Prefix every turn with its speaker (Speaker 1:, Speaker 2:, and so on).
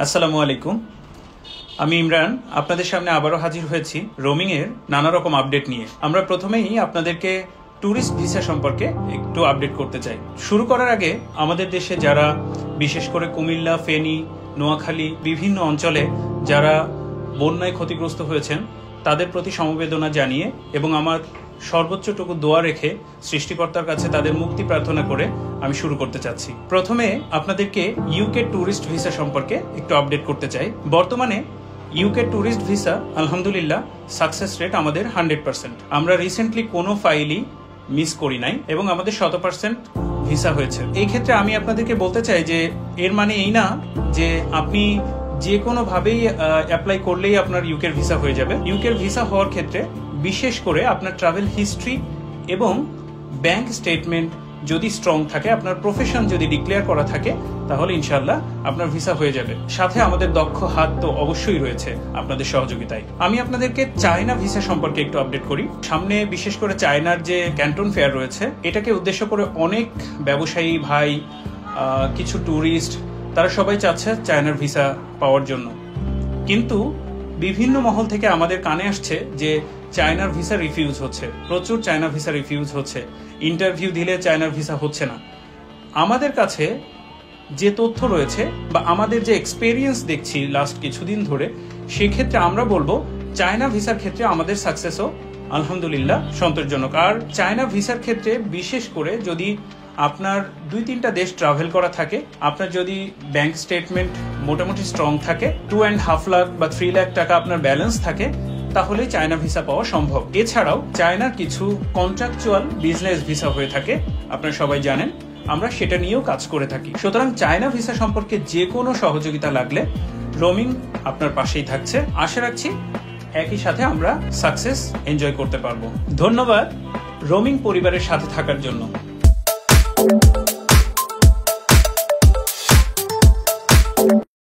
Speaker 1: আসসালামু আলাইকুম। আমি ইমরান আপনাদের সামনে আবারও হাজির হয়েছি রোমিং এর নানা রকম আপডেট নিয়ে। আমরা প্রথমেই আপনাদেরকে ট্যুরিস্ট ভিসা সম্পর্কে একটু আপডেট করতে চাই। শুরু করার আগে আমাদের দেশে যারা বিশেষ করে কুমিল্লা, ফেনী, নোয়াখালী বিভিন্ন অঞ্চলে যারা বন্যায় ক্ষতিগ্রস্ত হয়েছেন তাদের প্রতি সমবেদনা জানিয়ে এবং আমার সর্বোচ্চটুকু দোয়া রেখে সৃষ্টিকর্তার কাছে তাদের মুক্তি প্রার্থনা করে আমি শুরু করতে চাচ্ছি। প্রথমে আপনাদেরকে ইউকে ট্যুরিস্ট ভিসা সম্পর্কে একটু আপডেট করতে চাই। বর্তমানে ইউকে ট্যুরিস্ট ভিসা আলহামদুলিল্লাহ সাকসেস রেট আমাদের 100%। আমরা রিসেন্টলি কোনো ফাইলই মিস করি নাই এবং আমাদের 100% ভিসা হয়েছে। এই ক্ষেত্রে আমি আপনাদেরকে বলতে চাই যে এর মানে এই না যে আপনি যে কোনোভাবেই অ্যাপ্লাই করলেই আপনার ইউকের ভিসা হয়ে যাবে। ইউকের ভিসা হওয়ার ক্ষেত্রে বিশেষ করে আপনার ট্রাভেল হিস্ট্রি এবং ব্যাংক স্টেটমেন্ট যদি স্ট্রং থাকে, আপনার প্রফেশন যদি ডিক্লেয়ার করা থাকে, তাহলে ইনশাআল্লাহ আপনার ভিসা হয়ে যাবে। সাথে আমাদের দক্ষ হাত তো অবশ্যই রয়েছে আপনাদের সহযোগিতায়। আমি আপনাদেরকে চায়না ভিসা সম্পর্কে একটু আপডেট করি। সামনে বিশেষ করে চায়নার যে ক্যান্টন ফেয়ার রয়েছে, এটাকে উদ্দেশ্য করে অনেক ব্যবসায়ী ভাই, কিছু ট্যুরিস্ট, তারা সবাই চাচ্ছে চায়নার ভিসা পাওয়ার জন্য। কিন্তু বিভিন্ন মহল থেকে আমাদের কানে আসছে যে চায়নার ভিসা রিফিউজ হচ্ছে, প্রচুর চায়না ভিসা রিফিউজ হচ্ছে, ইন্টারভিউ দিলে চায়নার ভিসা হচ্ছে না। আমাদের কাছে যে তথ্য রয়েছে বা আমাদের যে এক্সপেরিয়েন্স দেখছি লাস্ট কিছুদিন ধরে, সেক্ষেত্রে আমরা বলবো চায়না ভিসার ক্ষেত্রে আমাদের সাকসেসও আলহামদুলিল্লাহ সন্তোষজনক। আর চায়না ভিসার ক্ষেত্রে বিশেষ করে যদি আপনার 2-3টা দেশ ট্রাভেল করা থাকে, আপনার যদি ব্যাংক স্টেটমেন্ট মোটামুটি স্ট্রং থাকে, 2.5 লাখ বা 3 লাখ টাকা আপনার ব্যালেন্স থাকে, তাহলে চায়না ভিসা পাওয়া সম্ভব। এছাড়াও চায়নার কিছু কন্ট্রাকচুয়াল বিজনেস ভিসা হয়ে থাকে, আপনারা সবাই জানেন, আমরা সেটা নিয়েও কাজ করে থাকি। সুতরাং চায়না ভিসা সম্পর্কে যে কোনো সহযোগিতা লাগলে রোমিং আপনার পাশেই থাকছে। আশা রাখছি একই সাথে আমরা সাকসেস এনজয় করতে পারবো। ধন্যবাদ রোমিং পরিবারের সাথে থাকার জন্য।